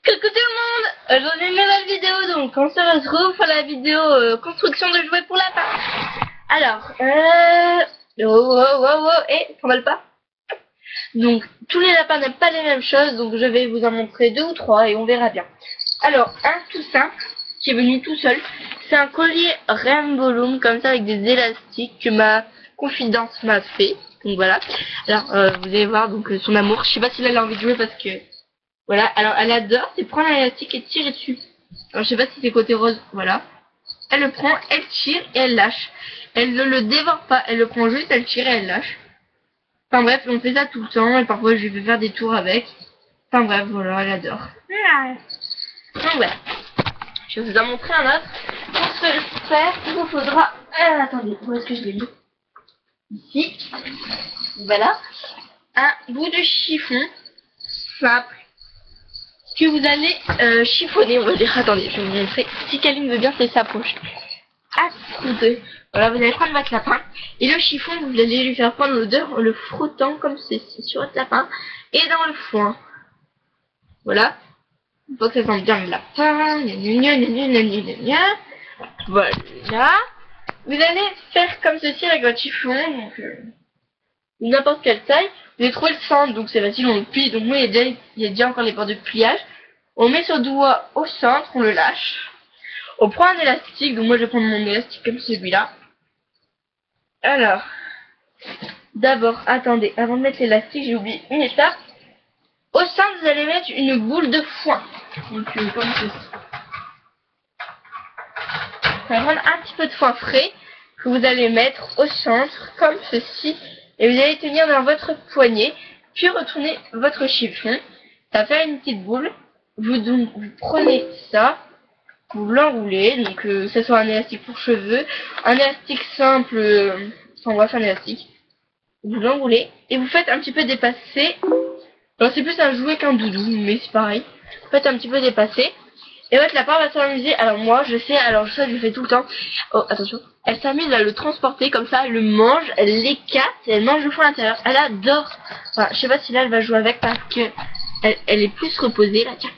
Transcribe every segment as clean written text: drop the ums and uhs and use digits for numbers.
Coucou tout le monde. Aujourd'hui une nouvelle vidéo, donc on se retrouve pour la vidéo construction de jouets pour lapin. Alors, et s'emballe pas. Donc tous les lapins n'aiment pas les mêmes choses, donc je vais vous en montrer 2 ou 3 et on verra bien. Alors, un tout simple, qui est venu tout seul, c'est un collier Rainbow Loom, comme ça avec des élastiques que ma confidente m'a fait. Donc voilà. Alors, vous allez voir donc son amour. Je sais pas si elle a envie de jouer parce que... Voilà, alors elle adore, c'est prendre un élastique et tirer dessus. Alors je sais pas si c'est côté rose, voilà. Elle le prend, elle tire et elle lâche. Elle ne le dévore pas, elle le prend juste, elle tire et elle lâche. Enfin bref, on fait ça tout le temps et parfois je vais faire des tours avec. Enfin bref, voilà, elle adore. Donc voilà. Je vais vous en montrer un autre. Pour ce faire, il vous faudra... attendez, où est-ce que je l'ai mis? Ici. Voilà. Un bout de chiffon simple que vous allez chiffonner, on va dire. Attendez, je vais vous montrer. Si Kaline veut bien, c'est sa poche. À couper. Voilà, vous allez prendre votre lapin. Et le chiffon, vous allez lui faire prendre l'odeur en le frottant comme ceci sur votre lapin. Et dans le foin. Voilà. Il faut que ça sente bien le lapin. Voilà. Vous allez faire comme ceci avec votre chiffon. Donc, n'importe quelle taille. Vous allez trouver le centre, donc c'est facile, on le plie. Donc moi, il y a déjà encore les bords de pliage. On met son doigt au centre, on le lâche. On prend un élastique, donc moi je vais prendre mon élastique comme celui-là. Alors, d'abord, attendez, avant de mettre l'élastique, j'ai oublié une étape. Au centre, vous allez mettre une boule de foin. Donc comme ceci. Vous allez prendre un petit peu de foin frais que vous allez mettre au centre, comme ceci. Et vous allez tenir dans votre poignet, puis retourner votre chiffon. Ça va faire une petite boule. Vous prenez ça, vous l'enroulez, donc que ce soit un élastique pour cheveux, un élastique simple, enfin bref, un élastique. Vous l'enroulez et vous faites un petit peu dépasser. Alors c'est plus un jouet qu'un doudou, mais c'est pareil. Vous faites un petit peu dépasser. Et votre lapin va s'amuser. Alors moi, je sais, alors ça je le fais tout le temps. Oh, attention. Elle s'amuse à le transporter comme ça, elle le mange, elle l'écarte et elle mange le fond à l'intérieur. Elle adore. Enfin, je sais pas si là elle va jouer avec parce que elle est plus reposée là, tiens.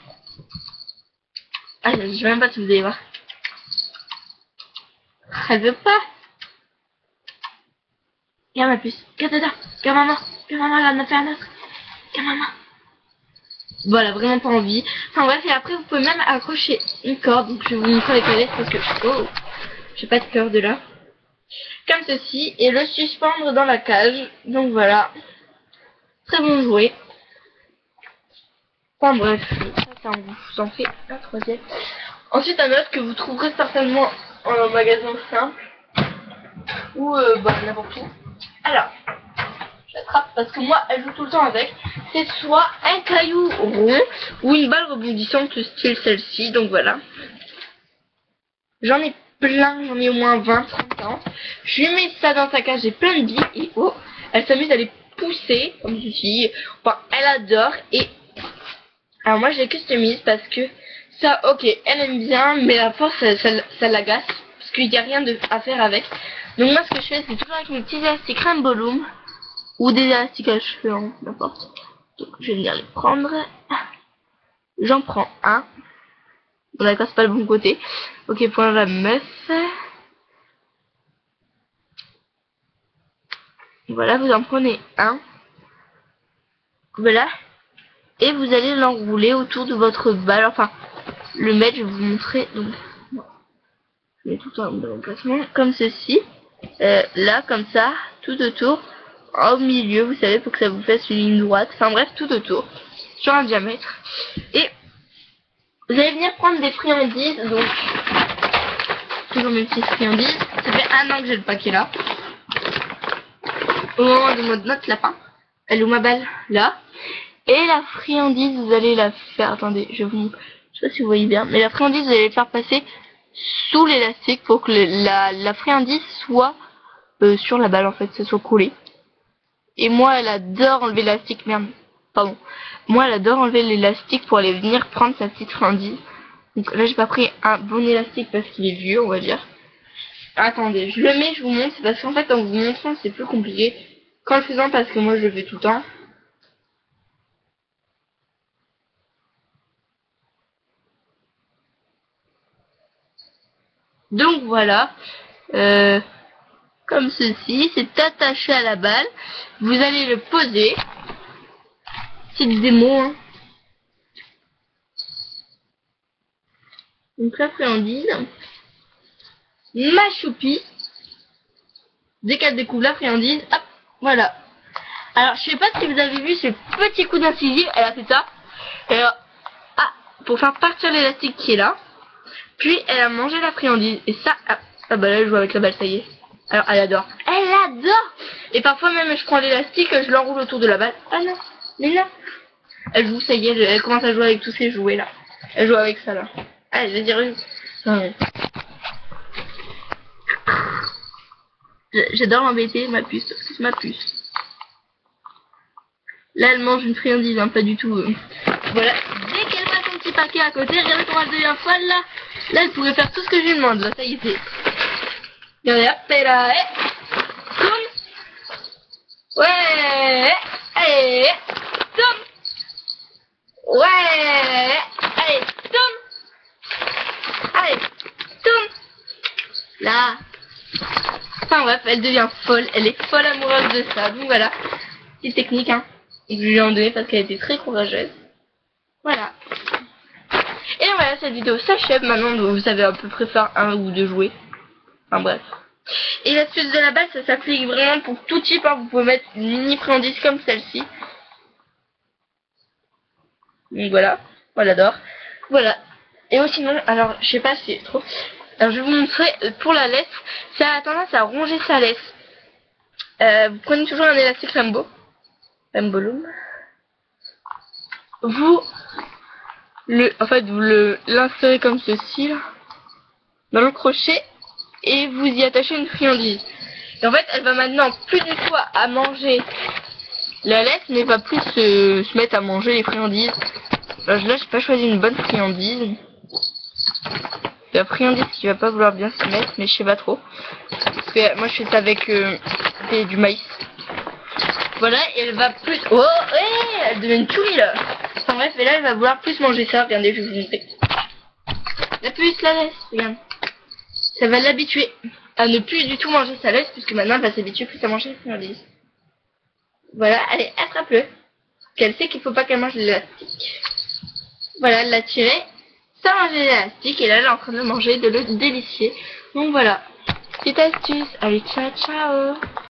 Ah, je sais même pas si vous allez voir. Elle veut pas. Regarde ma puce. Regarde Dada. Regarde maman. Regarde maman, elle en a fait un autre. Regarde maman. Voilà, vraiment pas envie. Enfin bref, et après vous pouvez même accrocher une corde. Donc je vais vous montrer avec la lettre parce que... Oh, j'ai pas de corde là. Comme ceci. Et le suspendre dans la cage. Donc voilà. Très bon jouet. Enfin bref, ça vous en fait un troisième. Ensuite un autre que vous trouverez certainement en magasin simple. Ou n'importe où. Alors, j'attrape parce que moi elle joue tout le temps avec. C'est soit un caillou rond ou une balle rebondissante style celle-ci. Donc voilà. J'en ai plein, j'en ai au moins 20, 30 ans. Je lui mets ça dans sa cage, j'ai plein de billes et oh, elle s'amuse à les pousser comme ceci. Enfin, elle adore et alors moi je les customise parce que ça, ok, elle aime bien, mais la force ça l'agace parce qu'il n'y a rien à faire avec. Donc moi ce que je fais c'est toujours avec mes petits élastiques Rainbow Loom ou des élastiques à cheveux, hein, n'importe. Donc je vais venir les prendre. J'en prends un. Bon d'accord, c'est pas le bon côté. Ok, pour la meuf. Voilà, vous en prenez un. Voilà. Et vous allez l'enrouler autour de votre balle. Enfin, le mettre, je vais vous montrer. Donc, je mets tout en bon placement. Comme ceci. Là, comme ça, tout autour. Au milieu, vous savez, pour que ça vous fasse une ligne droite. Enfin bref, tout autour. Sur un diamètre. Et vous allez venir prendre des friandises. Donc, toujours mes petites friandises. Ça fait 1 an que j'ai le paquet là. Au moment de notre lapin. Elle est où ma balle? Là. Et la friandise, vous allez la faire... Attendez, je sais pas si vous voyez bien. Mais la friandise, vous allez la faire passer sous l'élastique pour que la friandise soit sur la balle, en fait. Ça soit collé. Et moi, elle adore enlever l'élastique. Merde. Pardon. Moi, elle adore enlever l'élastique pour aller venir prendre sa petite friandise. Donc là, j'ai pas pris un bon élastique parce qu'il est vieux, on va dire. Attendez, je le mets, je vous montre. C'est parce qu'en fait, en vous montrant, c'est plus compliqué qu'en le faisant parce que moi, je le fais tout le temps. Donc voilà. Comme ceci, c'est attaché à la balle. Vous allez le poser. C'est du démo, hein. Donc la friandise. Ma choupie. Dès qu'elle découvre la friandise, hop, voilà. Alors, je sais pas si vous avez vu ce petit coup d'incisive, elle a fait ça. Et alors, pour faire partir l'élastique qui est là. Puis, elle a mangé la friandise. Et ça, bah là, elle joue avec la balle, ça y est. Alors, elle adore. Elle adore. Et parfois, même, je prends l'élastique, je l'enroule autour de la balle. Ah non, mais non. Elle joue, ça y est, elle commence à jouer avec tous ces jouets, là. Elle joue avec ça, là. Allez, je vais dire une. J'adore l'embêter, ma puce, parce que c'est ma puce. Là, elle mange une friandise, hein, pas du tout. Voilà. Dès qu'elle voit son petit paquet à côté, regardez comment elle devient folle, là. Là, elle pourrait faire tout ce que je lui demande, là. Ça y est, c'est. Regardez, hop, et là, tourne. Ouais, allez, tourne. Ouais, allez, tourne. Allez, tourne. Là. Enfin bref, elle devient folle. Elle est folle amoureuse de ça. Donc voilà. Petite technique, hein. Et que je lui ai en donné parce qu'elle était très courageuse. Voilà. Et voilà, cette vidéo s'achève. Maintenant, vous savez à peu près faire un ou deux jouets. Enfin bref. Et l'astuce de la balle, ça s'applique vraiment pour tout type, hein. Vous pouvez mettre une mini friandise comme celle-ci. Donc voilà. Moi j'adore. Voilà. Et sinon, alors je sais pas si c'est trop. Alors je vais vous montrer pour la laisse. Ça a tendance à ronger sa laisse. Vous prenez toujours un élastique Rambo. Loom. Vous l'insérez comme ceci là, dans le crochet et vous y attachez une friandise. Et en fait, elle va maintenant plus du tout à manger la laisse, mais va plus se mettre à manger les friandises. Alors là, j'ai pas choisi une bonne friandise. La friandise qui va pas vouloir bien s'y mettre, mais je sais pas trop. Parce que moi, je fais ça avec du maïs. Voilà, et elle va plus... Oh, ouais, elle devient une souris, là. Enfin bref, et là, elle va vouloir plus manger ça. Regardez, je vais vous montrer. La puce, la laisse, regarde. Ça va l'habituer à ne plus du tout manger sa laisse, puisque maintenant, elle va s'habituer plus à manger les friandises. Voilà, allez, attrape-le. Qu'elle sait qu'il faut pas qu'elle mange l'élastique. Voilà, elle l'a tiré, sans manger l'élastique, et là, elle est en train de manger de l'eau délicieux. Donc voilà, petite astuce. Allez, ciao, ciao.